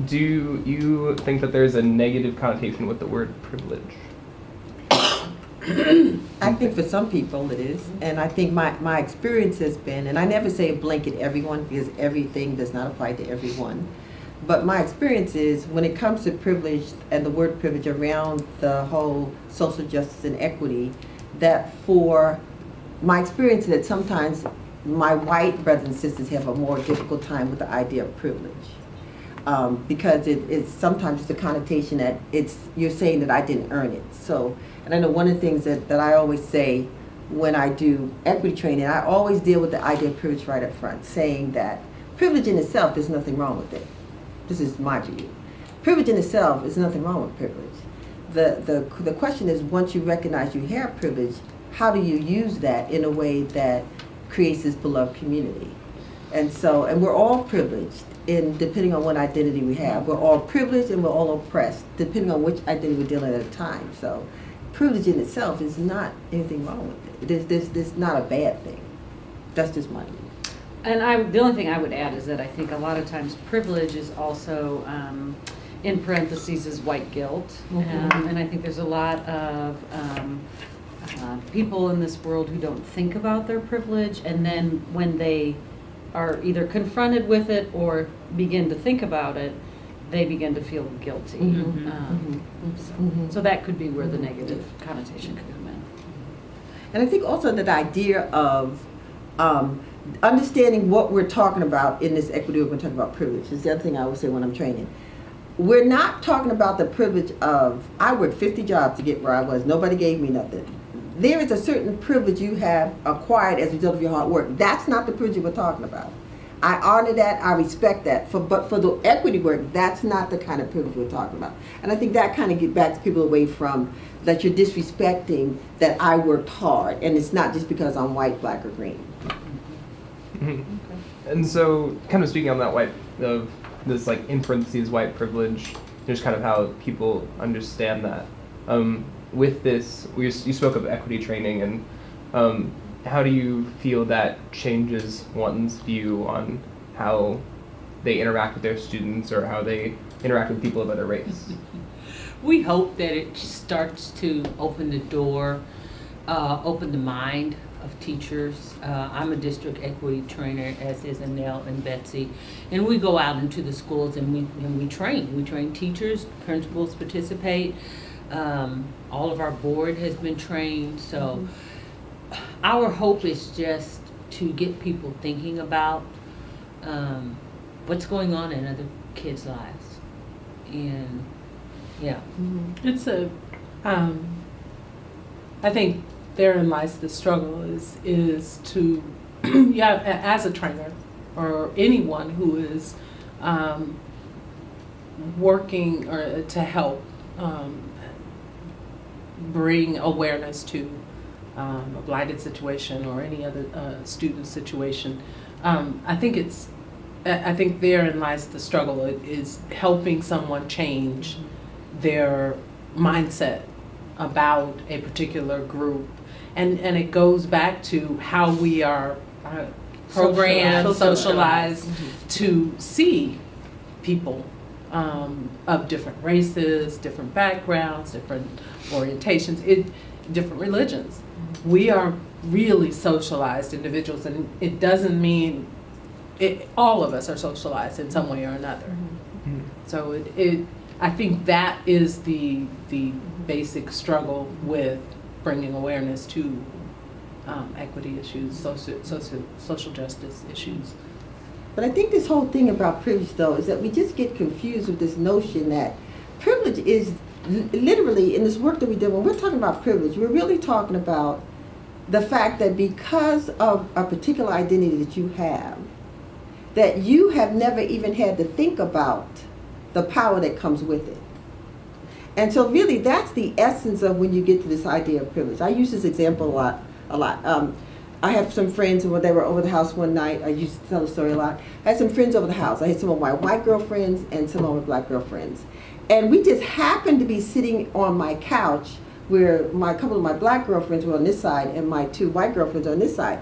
Do you think that there's a negative connotation with the word privilege? I think for some people it is, and I think my experience has been, and I never say blanket everyone because everything does not apply to everyone, but my experience is when it comes to privilege and the word privilege around the whole social justice and equity, that for my experience that sometimes my white brothers and sisters have a more difficult time with the idea of privilege. Because it's sometimes it's a connotation that you're saying that I didn't earn it. So, and I know one of the things that I always say when I do equity training, I always deal with the idea of privilege right up front, saying that privilege in itself, there's nothing wrong with it. This is my view. Privilege in itself is nothing wrong with privilege. The question is, once you recognize you have privilege, how do you use that in a way that creates this beloved community? And we're all privileged. Depending on what identity we have. We're all privileged and we're all oppressed, depending on which identity we're dealing with at a time. So privilege in itself is not anything wrong with it. There's not a bad thing. That's just my view. And the only thing I would add is that I think a lot of times privilege is also, in parentheses, is white guilt. Mm-hmm. And I think there's a lot of people in this world who don't think about their privilege, and then when they are either confronted with it or begin to think about it, they begin to feel guilty. So that could be where the negative connotation could come in. And I think also that idea of understanding what we're talking about in this equity, we're talking about privilege, is the other thing I always say when I'm training. We're not talking about the privilege of, I worked 50 jobs to get where I was, nobody gave me nothing. There is a certain privilege you have acquired as a result of your hard work. That's not the privilege we're talking about. I honor that, I respect that. But for the equity work, that's not the kind of privilege we're talking about. And I think that kind of gets back people away from that you're disrespecting that I worked hard, and it's not just because I'm white, black, or green. Mm-hmm. Okay. And so, kind of speaking on that of this like in parentheses white privilege, just kind of how people understand that. With this, you spoke of equity training, and how do you feel that changes one's view on how they interact with their students or how they interact with people of other race? We hope that it starts to open the door, open the mind of teachers. I'm a district equity trainer, as is Annelle and Betsy, and we go out into the schools and we train. We train teachers, principals participate. All of our board has been trained, so our hope is just to get people thinking about what's going on in other kids' lives. And yeah. It's I think therein lies the struggle is to, as a trainer or anyone who is working or to help bring awareness to a blighted situation or any other student situation. I think therein lies the struggle, is helping someone change their mindset about a particular group. And it goes back to how we are programmed, socialized to see people of different races, different backgrounds, different orientations, different religions. We are really socialized individuals, and it doesn't mean all of us are socialized in some way or another. So I think that is the basic struggle with bringing awareness to equity issues, social justice issues. But I think this whole thing about privilege, though, is that we just get confused with this notion that privilege is literally, in this work that we do, when we're talking about privilege, we're really talking about the fact that because of a particular identity that you have never even had to think about the power that comes with it. And so really that's the essence of when you get to this idea of privilege. I use this example a lot. I have some friends when they were over the house one night. I used to tell the story a lot. I had some friends over the house. I had some of my white girlfriends and some of my black girlfriends. And we just happened to be sitting on my couch where a couple of my black girlfriends were on this side and my two white girlfriends on this side.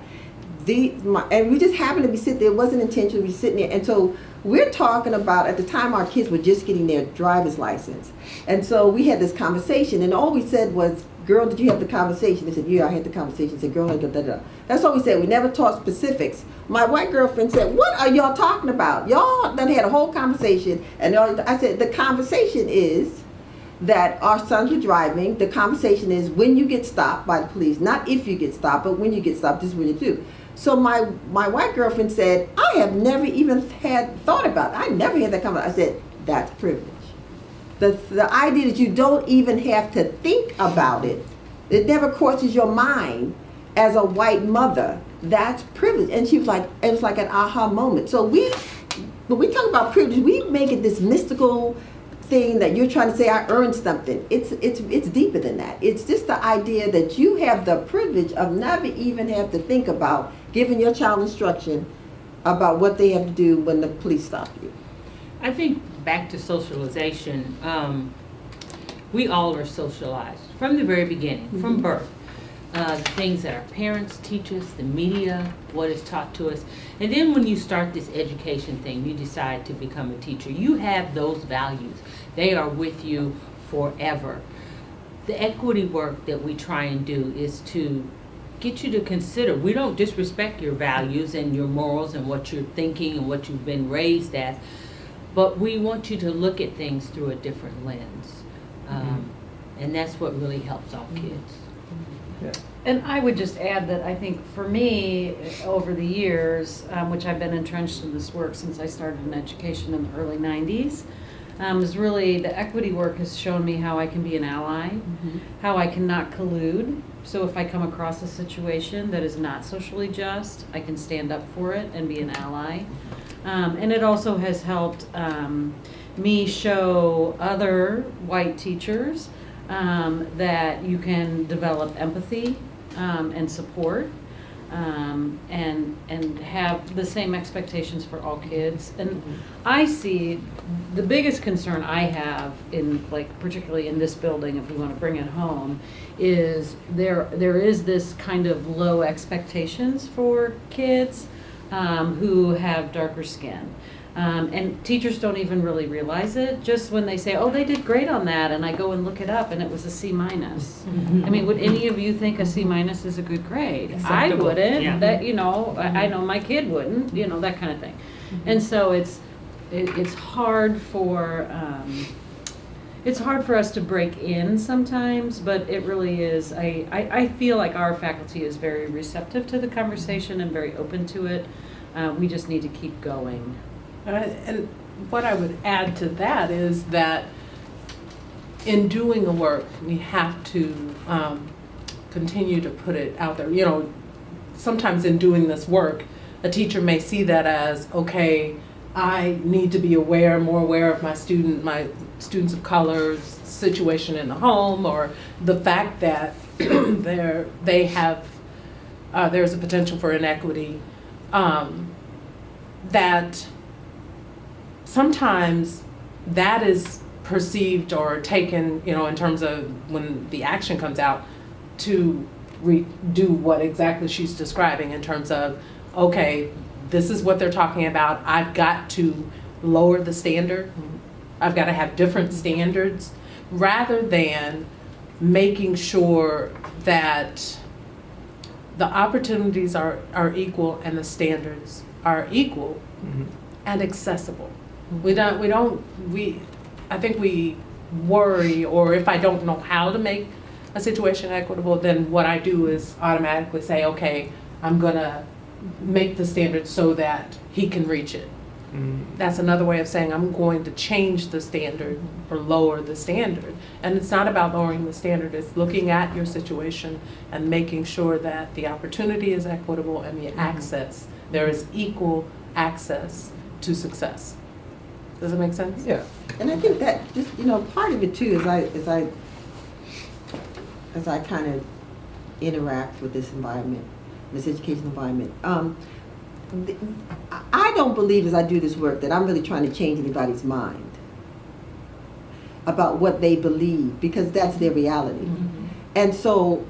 and we just happened to be sitting there. It wasn't intentional. We were sitting there, and so we're talking about, at the time our kids were just getting their driver's license, and so we had this conversation, and all we said was, "Girl, did you have the conversation?" They said, "Yeah, I had the conversation." I said, "Girl, da da da." That's all we said. We never taught specifics. My white girlfriend said, "What are y'all talking about? Y'all done had a whole conversation." And I said, "The conversation is that our sons were driving. The conversation is when you get stopped by the police, not if you get stopped, but when you get stopped, this is what you do." So my white girlfriend said, "I have never even had thought about it. I never had that conversation." I said, "That's privilege. The idea that you don't even have to think about it, it never crosses your mind as a white mother, that's privilege." And she was like, it was like an aha moment. So when we talk about privilege, we make it this mystical thing that you're trying to say, "I earned something." It's deeper than that. It's just the idea that you have the privilege of never even have to think about giving your child instruction about what they have to do when the police stop you. I think back to socialization, we all are socialized from the very beginning, from birth. The things that our parents teach us, the media, what is taught to us. And then when you start this education thing, you decide to become a teacher. You have those values. They are with you forever. The equity work that we try and do is to get you to consider, we don't disrespect your values and your morals and what you're thinking and what you've been raised as, but we want you to look at things through a different lens. And that's what really helps our kids. Yeah. And I would just add that I think for me, over the years, which I've been entrenched in this work since I started in education in the early 90s, is really the equity work has shown me how I can be an ally, how I cannot collude. So if I come across a situation that is not socially just, I can stand up for it and be an ally. And it also has helped me show other white teachers that you can develop empathy and support, and have the same expectations for all kids. And I see the biggest concern I have in, like, particularly in this building, if we want to bring it home, is there is this kind of low expectations for kids who have darker skin. And teachers don't even really realize it. Just when they say, "Oh, they did great on that," and I go and look it up, and it was a C-. I mean, would any of you think a C- is a good grade? I wouldn't. Yeah. That, you know, I know my kid wouldn't. You know, that kind of thing. And so it's hard for us to break in sometimes, but it really is. I feel like our faculty is very receptive to the conversation and very open to it. We just need to keep going. And what I would add to that is that in doing the work, we have to continue to put it out there. You know, sometimes in doing this work, a teacher may see that as, okay, I need to be more aware of my students of color's situation in the home, or the fact that there's a potential for inequity, that sometimes that is perceived or taken, you know, in terms of when the action comes out, to do what exactly she's describing in terms of, okay, this is what they're talking about. I've got to lower the standard. I've got to have different standards, rather than making sure that the opportunities are equal and the standards are equal and accessible. I think we worry, or if I don't know how to make a situation equitable, then what I do is automatically say, okay, I'm gonna make the standard so that he can reach it. That's another way of saying I'm going to change the standard or lower the standard. And it's not about lowering the standard, it's looking at your situation and making sure that the opportunity is equitable and the access, there is equal access to success. Does it make sense? Yeah. And I think that just, you know, part of it too, as I kind of interact with this environment, this education environment, I don't believe as I do this work that I'm really trying to change anybody's mind about what they believe, because that's their reality. And so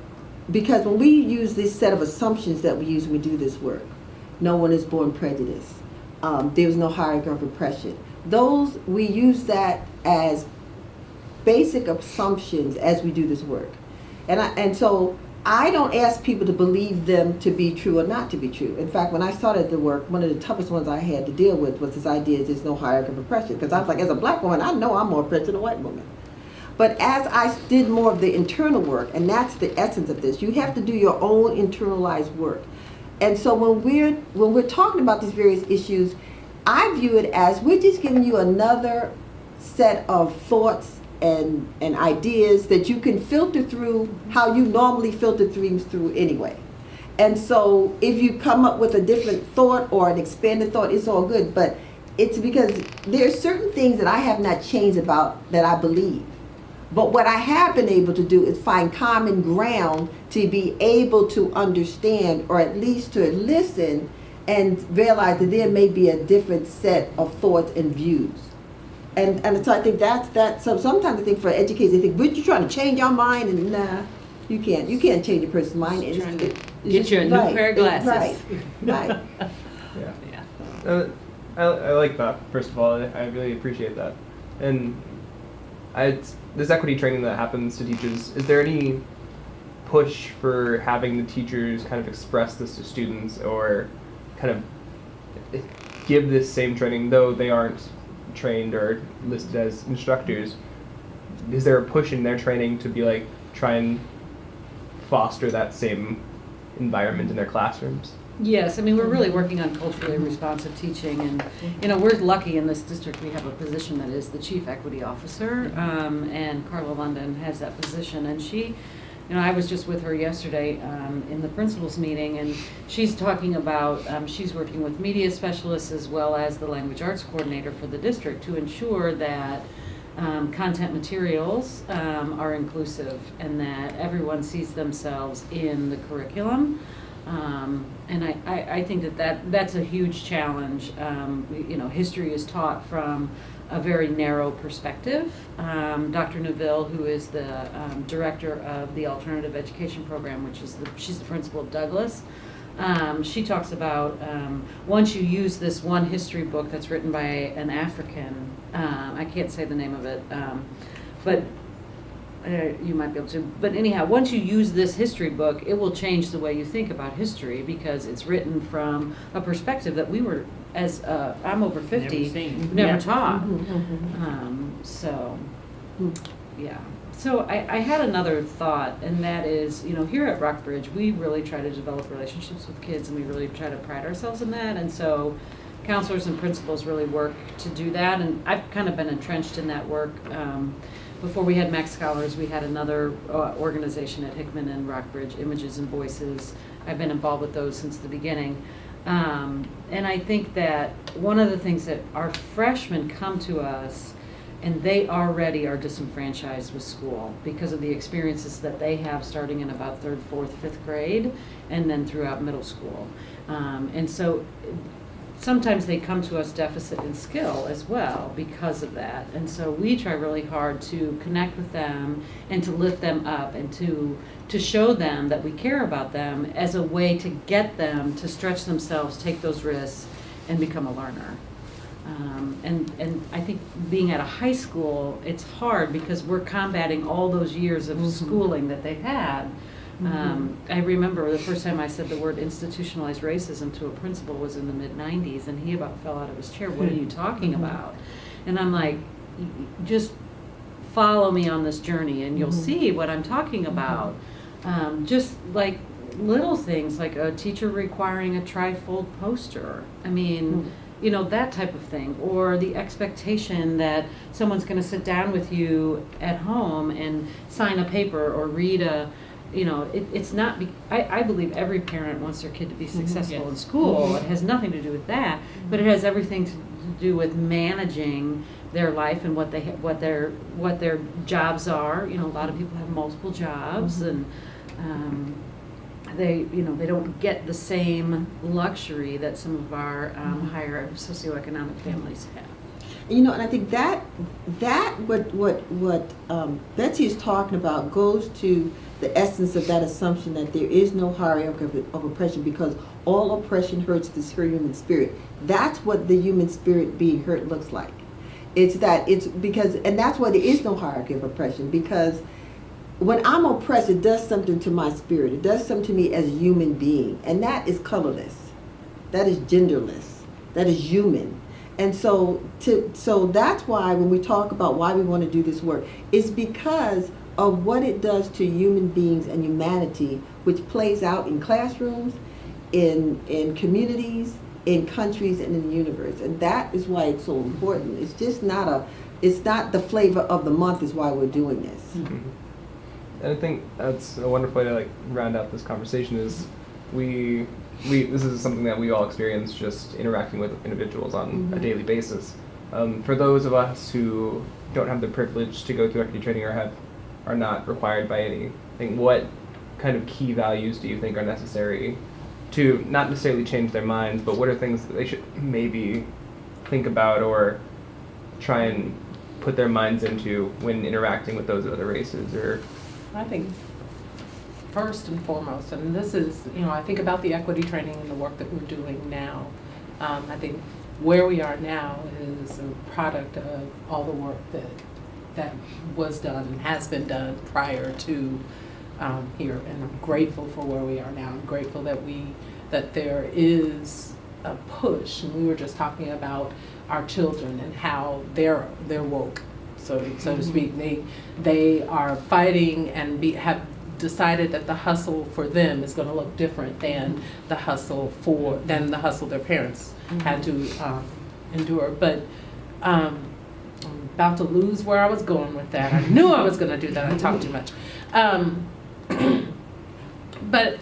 because when we use this set of assumptions that we use when we do this work, no one is born prejudiced. There's no hierarchy of oppression. Those, we use that as basic assumptions as we do this work. And so I don't ask people to believe them to be true or not to be true. In fact, when I started the work, one of the toughest ones I had to deal with was this idea that there's no hierarchy of oppression. Because I was like, as a black woman, I know I'm more oppressed than a white woman. But as I did more of the internal work, and that's the essence of this, you have to do your own internalized work. And so when we're talking about these various issues, I view it as we're just giving you another set of thoughts and ideas that you can filter through how you normally filter things through anyway. And so if you come up with a different thought or an expanded thought, it's all good. But it's because there's certain things that I have not changed about that I believe. But what I have been able to do is find common ground to be able to understand, or at least to listen and realize that there may be a different set of thoughts and views. And so I think that's so sometimes I think for educators, they think, but you're trying to change your mind, and nah, you can't. You can't change a person's mind. Just trying It's to get you a new right, pair of glasses. Right. Yeah. I like that, first of all. I really appreciate that. And this equity training that happens to teachers, is there any push for having the teachers kind of express this to students, or kind of give this same training, though they aren't trained or listed as instructors? Is there a push in their training to be like, try and foster that same environment in their classrooms? Yes, I mean, we're really working on culturally responsive teaching, and, you know, we're lucky in this district, we have a position that is the Chief Equity Officer, and Carla London has that position, and she, you know, I was just with her yesterday in the principals meeting, and she's talking about, she's working with media specialists as well as the language arts coordinator for the district to ensure that content materials are inclusive and that everyone sees themselves in the curriculum. And I think that's a huge challenge. You know, history is taught from a very narrow perspective. Dr. Neville, who is the director of the Alternative Education Program, she's the principal of Douglas, she talks about once you use this one history book that's written by an African, I can't say the name of it, but you might be able to. But anyhow, once you use this history book, it will change the way you think about history, because it's written from a perspective that we were, as I'm over 50, never taught. So, yeah. So I had another thought, and that is, you know, here at Rockbridge, we really try to develop relationships with kids, and we really try to pride ourselves in that. And so counselors and principals really work to do that, and I've kind of been entrenched in that work. Before we had Max Scholars, we had another organization at Hickman and Rockbridge, Images and Voices. I've been involved with those since the beginning. And I think that one of the things that our freshmen come to us, and they already are disenfranchised with school because of the experiences that they have starting in about 3rd, 4th, 5th grade, and then throughout middle school. And so sometimes they come to us deficit in skill as well because of that. And so we try really hard to connect with them and to lift them up and to show them that we care about them as a way to get them to stretch themselves, take those risks, and become a learner. And I think being at a high school, it's hard because we're combating all those years of schooling that they've had. I remember the first time I said the word institutionalized racism to a principal was in the mid-90s, and he about fell out of his chair. What are you talking about? And I'm like, just follow me on this journey and you'll see what I'm talking about. Just like little things like a teacher requiring a trifold poster. I mean, you know, that type of thing. Or the expectation that someone's going to sit down with you at home and sign a paper or read a, you know, it's not, I believe every parent wants their kid to be successful in school. It has nothing to do with that, but it has everything to do with managing their life and what their jobs are. You know, a lot of people have multiple jobs, and they don't get the same luxury that some of our higher socioeconomic families have. And, you know, and I think that what Betsy is talking about goes to the essence of that assumption that there is no hierarchy of oppression, because all oppression hurts the human spirit. That's what the human spirit being hurt looks like. It's because, and that's why there is no hierarchy of oppression, because when I'm oppressed, it does something to my spirit. It does something to me as a human being, and that is colorless. That is genderless. That is human. And so that's why when we talk about why we want to do this work, it's because of what it does to human beings and humanity, which plays out in classrooms, in communities, in countries, and in the universe. And that is why it's so important. It's just not the flavor of the month is why we're doing this. Mm-hmm. And I think that's a wonderful way to like round out this conversation is this is something that we all experience just interacting with individuals on a daily basis. For those of us who don't have the privilege to go through equity training or are not required by anything, what kind of key values do you think are necessary to not necessarily change their minds, but what are things that they should maybe think about or try and put their minds into when interacting with those of other races? Or I think first and foremost, and this is, I think about the equity training and the work that we're doing now. I think where we are now is a product of all the work that was done and has been done prior to here, and I'm grateful for where we are now. I'm grateful that there is a push, and we were just talking about our children and how they're woke, so to speak. They are fighting and have decided that the hustle for them is going to look different than the hustle their parents had to endure. But I'm about to lose where I was going with that. I knew I was going to do that. I talked too much. But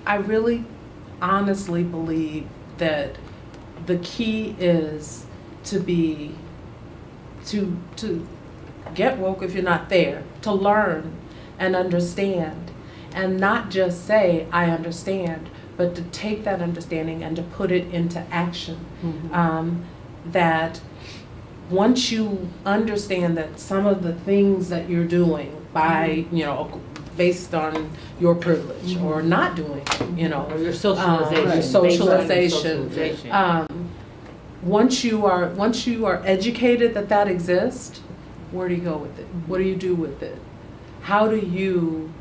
I really honestly believe that the key is to get woke if you're not there, to learn and understand, and not just say, I understand, but to take that understanding and to put it into action. That once you understand that some of the things that you're doing by, based on your privilege or not doing, Or your socialization. Socialization. Once you are educated that exists, where do you go with it? What do you do with it? How do you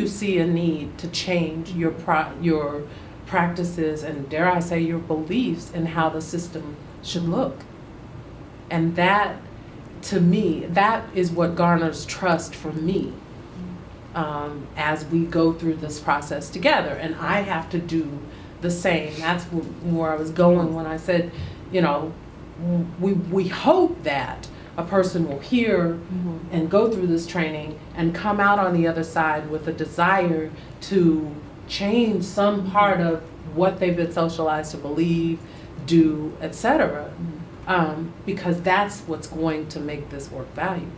see a need to change your practices and, dare I say, your beliefs in how the system should look? And that, to me, that is what garners trust from me as we go through this process together. And I have to do the same. That's where I was going when I said, we hope that a person will hear and go through this training and come out on the other side with a desire to change some part of what they've been socialized to believe, do, etc. Because that's what's going to make this work valuable.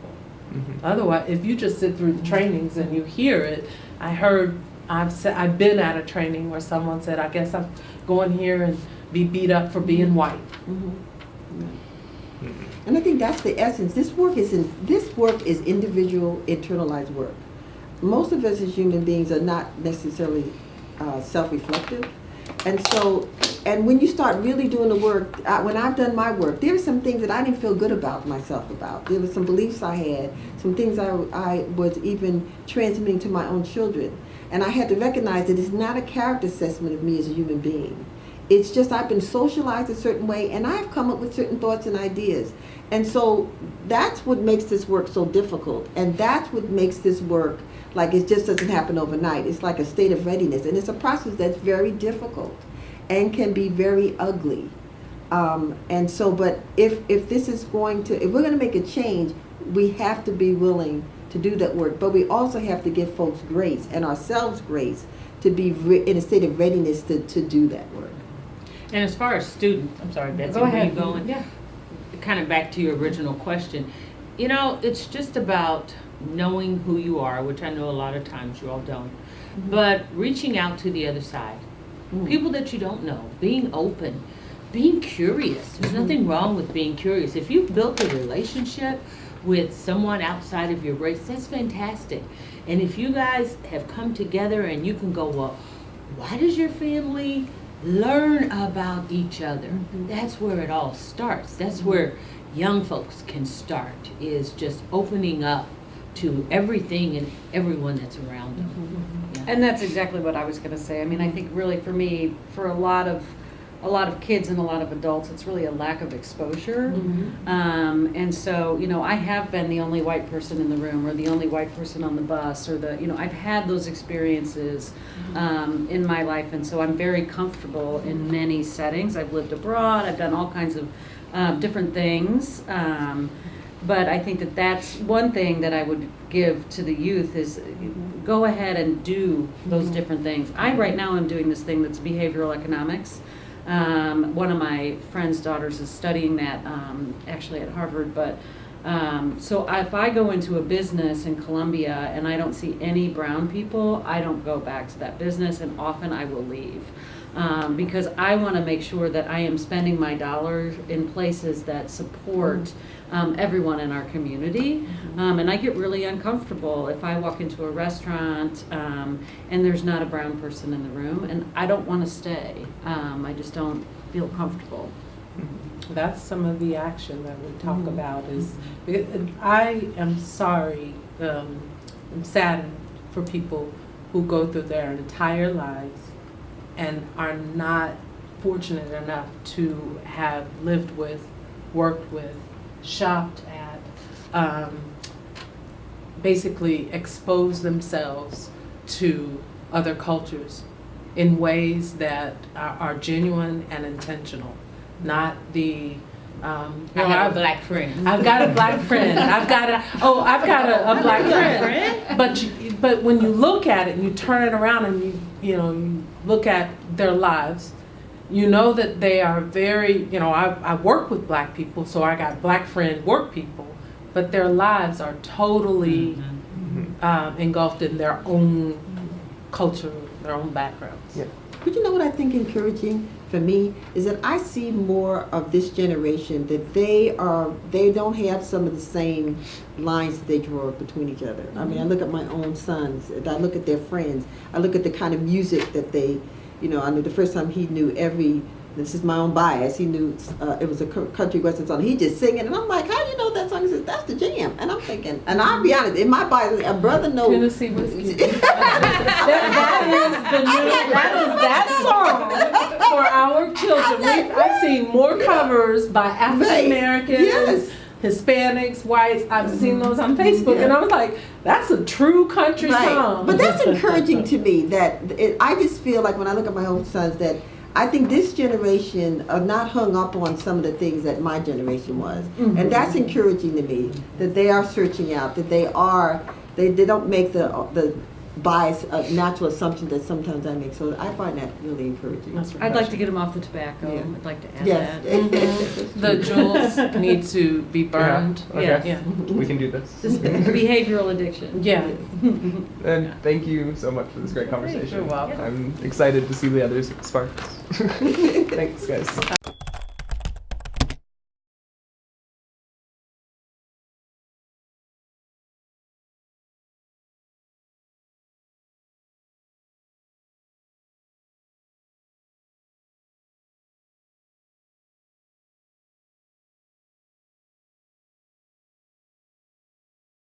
Otherwise, if you just sit through the trainings and you hear it, I've been at a training where someone said, I guess I'm going here and be beat up for being white. And I think that's the essence. This work is individual, internalized work. Most of us as human beings are not necessarily self-reflective. And when you start really doing the work, when I've done my work, there are some things that I didn't feel good about myself about. There were some beliefs I had, some things I was even transmitting to my own children. And I had to recognize that it's not a character assessment of me as a human being. It's just I've been socialized a certain way, and I've come up with certain thoughts and ideas. And so that's what makes this work so difficult. And that's what makes this work, like it just doesn't happen overnight. It's like a state of readiness. And it's a process that's very difficult and can be very ugly. And so, but if we're going to make a change, we have to be willing to do that work. But we also have to give folks grace and ourselves grace to be in a state of readiness to do that work. And as far as students, I'm sorry, Betsy, Go ahead. where you going? Yeah. Kind of back to your original question. It's just about knowing who you are, which I know a lot of times you all don't, but reaching out to the other side. People that you don't know, being open. being curious. There's nothing wrong with being curious. If you've built a relationship with someone outside of your race, that's fantastic. And if you guys have come together and you can go, well, why does your family learn about each other? That's where it all starts. That's where young folks can start, is just opening up to everything and everyone that's around them. Yeah. And that's exactly what I was going to say. I mean, I think really for me, for a lot of kids and a lot of adults, it's really a lack of exposure. And so, you know, I have been the only white person in the room, or the only white person on the bus, or I've had those experiences in my life, and so I'm very comfortable in many settings. I've lived abroad. I've done all kinds of different things. But I think that's one thing that I would give to the youth is go ahead and do those different things. Right now I'm doing this thing that's behavioral economics. One of my friend's daughters is studying that actually at Harvard. But so if I go into a business in Columbia and I don't see any brown people, I don't go back to that business, and often I will leave. Because I want to make sure that I am spending my dollars in places that support everyone in our community. And I get really uncomfortable if I walk into a restaurant and there's not a brown person in the room, and I don't want to stay. I just don't feel comfortable. That's some of the action that we talk about. Is I am sorry, I'm saddened for people who go through their entire lives and are not fortunate enough to have lived with, worked with, shopped at, basically expose themselves to other cultures in ways that are genuine and intentional, not the I have a black friend. I've got a black friend. I've got a black friend. But when you look at it and you turn it around and you look at their lives, you know that they are very, I work with black people, so I got black friend work people, but their lives are totally engulfed in their own culture, their own backgrounds. Yeah. But you know what I think encouraging for me is that I see more of this generation that they don't have some of the same lines that they draw between each other. I mean, I look at my own sons, I look at their friends, I look at the kind of music that they, I knew the first time he knew this is my own bias, he knew it was a country western song. He just singing, and I'm like, how do you know that song? He says, that's the jam. And I'm thinking, and I'll be honest, in my bias, a brother knows. Tennessee whiskey. that song for our children. I've seen more covers by African Americans, Yes. Hispanics, whites. I've seen those on Facebook, and I was like, that's a true country song. But that's encouraging to me. I just feel like when I look at my own sons that I think this generation are not hung up on some of the things that my generation was. And that's encouraging to me, that they are searching out, that they don't make the bias, natural assumptions that sometimes I make. So I find that really encouraging. I'd like to get them off the tobacco. Yeah. I'd like to add Yes. that. The jewels need to be burned. Yeah. Okay. Yeah. We can do this. This behavioral addiction. Yeah. And thank you so much for this great conversation. You're welcome. I'm excited to see the other sparks. Thanks, guys.